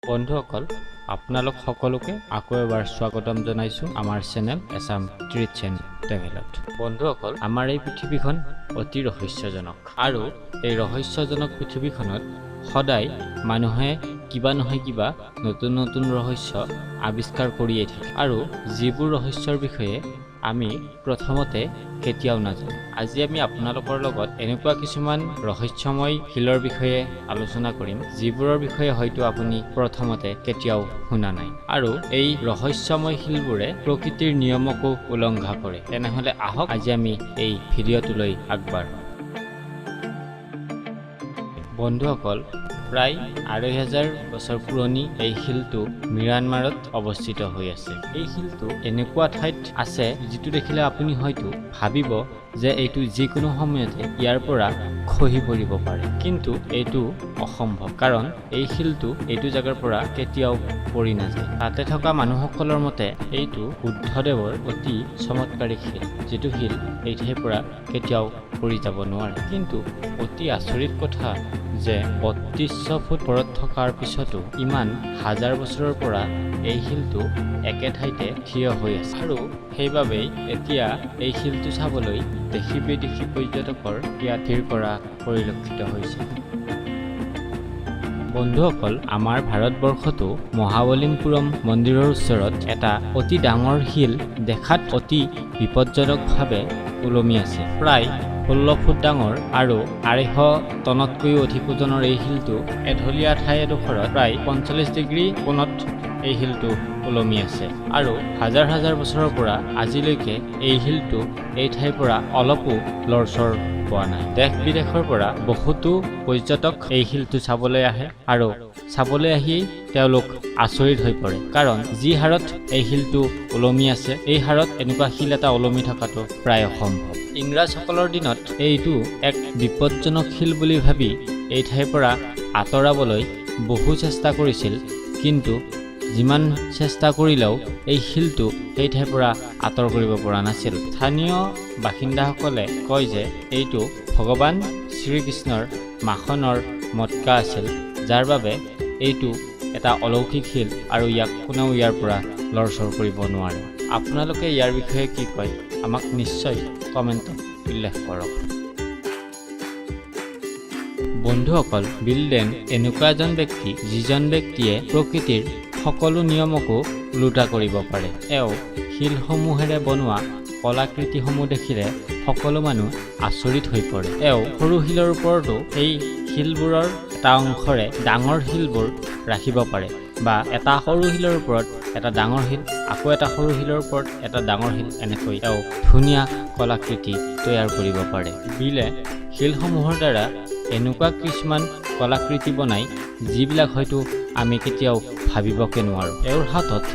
বন্ধুসকল আপোনালোক সকলোকে আকৌ এবাৰ স্বাগতম জনাইছো আমাৰ চেনেল এছাম ট্ৰিটছ এণ্ড ট্ৰেভেলত। বন্ধুসকল আমাৰ এই পৃথিৱীখন অতি ৰহস্যজনক আৰু এই ৰহস্যজনক পৃথিৱীখনত সদায় মানুহে কিবা নহয় কিবা নতুন নতুন ৰহস্য আৱিষ্কাৰ কৰিয়ে থাকে আৰু যিবোৰ ৰহস্যৰ বিষয়ে আমি প্ৰথমতে কেতিয়াও নাজানো। আজি আমি আপোনালোকৰ লগত এনেকুৱা কিছুমান ৰহস্যময় শিলৰ বিষয়ে আলোচনা কৰিম যিবোৰৰ বিষয়ে হয়তো আপুনি প্ৰথমতে কেতিয়াও শুনা নাই আৰু এই ৰহস্যময় শিলবোৰে প্ৰকৃতিৰ নিয়মকো উলংঘা কৰে। তেনেহলে আহক আজি আমি এই ভিডিঅ'টোলৈ আগবাঢ়ো। বন্ধুসকল প্ৰায় ২৫০০ বছৰ পুৰণি এই শিলটো ম্যানমাৰত অৱস্থিত হৈ আছে। এই শিলটো এনেকুৱা ঠাইত আছে যিটো দেখিলে আপুনি হয়তো ভাবিব যে এইটো যিকোনো সময়তে ইয়াৰ পৰা খহি পৰিব পাৰে, কিন্তু এইটো অসম্ভৱ, কাৰণ এই শিলটো এইটো জাগাৰ পৰা কেতিয়াও পৰি নাযায়। তাতে থকা মানুহসকলৰ মতে এইটো বুদ্ধদেৱৰ অতি চমৎকাৰী শিল, যিটো শিল এই ঠাইৰ পৰা কেতিয়াও পৰি যাব নোৱাৰে। কিন্তু অতি আচৰিত কথা যে ৩২০০ ফুট ওপৰত থকাৰ পিছতো ইমান হাজাৰ বছৰৰ পৰা এই শিলটো একে ঠাইতে থিয় হৈ আছে আৰু সেইবাবেই এতিয়া এই শিলটো চাবলৈ দেশী বিদেশী পৰ্যটকৰ ইয়াত ভিৰ কৰা পৰিলক্ষিত হৈছে। বন্ধুসকল আমাৰ ভাৰতবৰ্ষতো মহাবলীপুৰম মন্দিৰৰ ওচৰত এটা অতি ডাঙৰ শিল দেখাত অতি বিপদজনকভাৱে ওলমি আছে। প্ৰায় ১৬ ফুট ডাঙৰ আৰু ২৫০ টনতকৈও অধিক ওজনৰ এই শিলটো এঢলীয়া ঠাই এডোখৰত প্ৰায় ৪৫ ডিগ্ৰী কোণত এই শিলটো ওলমি আছে আৰু হাজাৰ হাজাৰ বছৰৰ পৰা আজিলৈকে এই শিলটো এই ঠাইৰ পৰা অলপো লৰচৰ পোৱা নাই। দেশ বিদেশৰ পৰা বহুতো পৰ্যটক এই শিলটো চাবলৈ আহে আৰু চাবলৈ আহি তেওঁলোক আচৰিত হৈ পৰে, কাৰণ যি হাৰত এই শিলটো ওলমি আছে এই হাৰত এনেকুৱা শিল এটা ওলমি থকাটো প্ৰায় অসম্ভৱ। ইংৰাজসকলৰ দিনত এইটো এক বিপদজনক শিল বুলি ভাবি এই ঠাইৰ পৰা আঁতৰাবলৈ বহু চেষ্টা কৰিছিল, কিন্তু যিমান চেষ্টা কৰিলেও এই শিলটো সেই ঠাইৰ পৰা আঁতৰ কৰিব পৰা নাছিল। স্থানীয় বাসিন্দাসকলে কয় যে এইটো ভগৱান শ্ৰীকৃষ্ণৰ মাখনৰ মটকা আছিল, যাৰ বাবে এইটো এটা অলৌকিক শিল আৰু ইয়াক কোনেও ইয়াৰ পৰা লৰচৰ কৰিব নোৱাৰে। আপোনালোকে ইয়াৰ বিষয়ে কি কয় আমাক নিশ্চয় কমেণ্টত উল্লেখ কৰক। বন্ধুসকল বিলডেন এনেকুৱা এজন ব্যক্তি যিজন ব্যক্তিয়ে প্ৰকৃতিৰ সকলো নিয়মকো ওলোটা কৰিব পাৰে। এওঁ শিলসমূহেৰে বনোৱা কলাকৃতিসমূহ দেখিলে সকলো মানুহ আচৰিত হৈ পৰে। এওঁ সৰু শিলৰ ওপৰতো এই শিলবোৰৰ এটা অংশৰে ডাঙৰ শিলবোৰ ৰাখিব পাৰে, বা এটা সৰু শিলৰ ওপৰত এটা ডাঙৰ শিল, আকৌ এটা সৰু শিলৰ ওপৰত এটা ডাঙৰ শিল, এনেকৈ এওঁ ধুনীয়া কলাকৃতি তৈয়াৰ কৰিব পাৰে। বিলে শিলসমূহৰ দ্বাৰা এনেকুৱা কিছুমান কলাকৃতি বনাই যিবিলাক হয়তো আমি কেতিয়াও ভাবিবকে নোৱাৰোঁ। এওঁৰ হাতত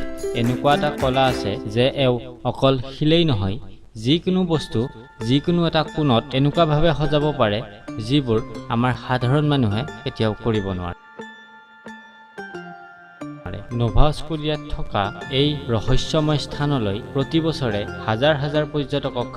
এনেকুৱা এটা কলা আছে যে এওঁ অকল শিলেই নহয়, যিকোনো বস্তু যিকোনো এটা কোণত এনেকুৱাভাৱে সজাব পাৰে যিবোৰ আমাৰ সাধাৰণ মানুহে কেতিয়াও কৰিব নোৱাৰে। নোভা স্কুলিয়াত থকা এই ৰহস্যময় স্থানলৈ প্ৰতি বছৰে হাজাৰ হাজাৰ পৰ্যটকক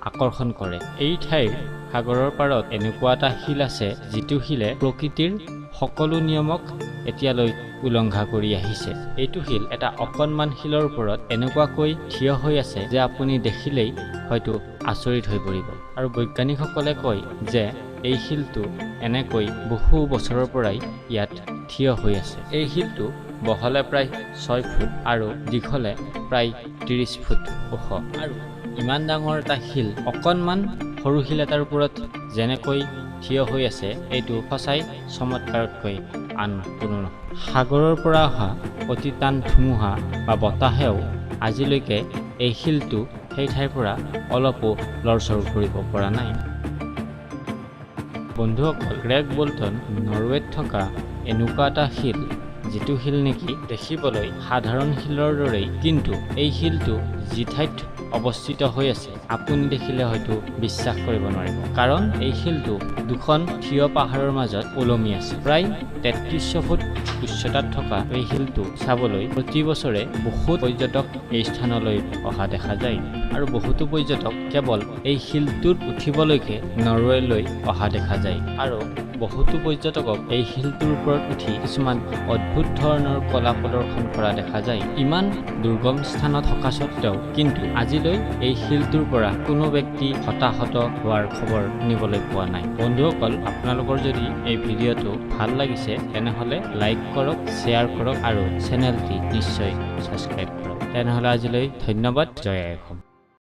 আকৰ্ষণ কৰে। এই ঠাইৰ সাগৰৰ পাৰত এনেকুৱা এটা শিল আছে যিটো শিলে প্ৰকৃতিৰ সকলো নিয়মক এতিয়ালৈ উলংঘা কৰি আহিছে। এইটো শিল এটা অকণমান শিলৰ ওপৰত এনেকুৱাকৈ থিয় হৈ আছে যে আপুনি দেখিলেই হয়তো আচৰিত হৈ পৰিব। আৰু বৈজ্ঞানিকসকলে কয় যে এই শিলটো এনেকৈ বহু বছৰৰ পৰাই ইয়াত থিয় হৈ আছে। এই শিলটো বহলে প্ৰায় ৬ ফুট আৰু দীঘলে প্ৰায় ৩০ ফুট ওখ। আৰু ইমান ডাঙৰ এটা শিল অকণমান সৰু শিল এটাৰ ওপৰত যেনেকৈ থিয় হৈ আছে, এইটো সঁচাই চমৎকাৰতকৈ আন কোনো নহয়। সাগৰৰ পৰা অহা অতি টান ধুমুহা বা বতাহেও আজিলৈকে এই শিলটো সেই ঠাইৰ পৰা অলপো লৰচৰ কৰিব পৰা নাই। বন্ধুসকল গ্ৰেগ বোল্টন নৰৱেত থকা এনেকুৱা এটা শিল যিটো শিল নেকি দেখিবলৈ সাধাৰণ শিলৰ দৰেই, কিন্তু এই শিলটো যি ঠাইত অৱস্থিত হৈ আছে আপুনি দেখিলে হয়তো বিশ্বাস কৰিব নোৱাৰিব, কাৰণ এই শিলটো দুখন থিয় পাহাৰৰ মাজত ওলমি আছে। প্ৰায় 3300 ফুট উচ্চতাত থকা এই শিলটো চাবলৈ প্ৰতি বছৰে বহুত পৰ্যটক এই স্থানলৈ অহা দেখা যায়, আৰু বহুতো পৰ্যটক কেৱল এই শিলটোত উঠিবলৈকে নৰৱেলৈ অহা দেখা যায়, আৰু বহুতো পৰ্যটকক এই শিলটোৰ ওপৰত উঠি কিছুমান অদ্ভুত ধৰণৰ কলা প্ৰদৰ্শন কৰা দেখা যায়। ইমান দুৰ্গম স্থানত থকা স্বত্বেও কিন্তু আজিলৈ এই শিলটোৰ পৰা কোনো ব্যক্তি হতাহত হোৱাৰ খবৰ শুনিবলৈ পোৱা নাই। বন্ধুসকল, আপোনালোকৰ যদি এই ভিডিঅ'টো ভাল লাগিছে তেনেহ'লে লাইক কৰক, শ্বেয়াৰ কৰক আৰু চেনেলটি নিশ্চয় ছাবস্ক্ৰাইব কৰক। তেনেহ'লে আজিলৈ ধন্যবাদ। জয় আই অসম।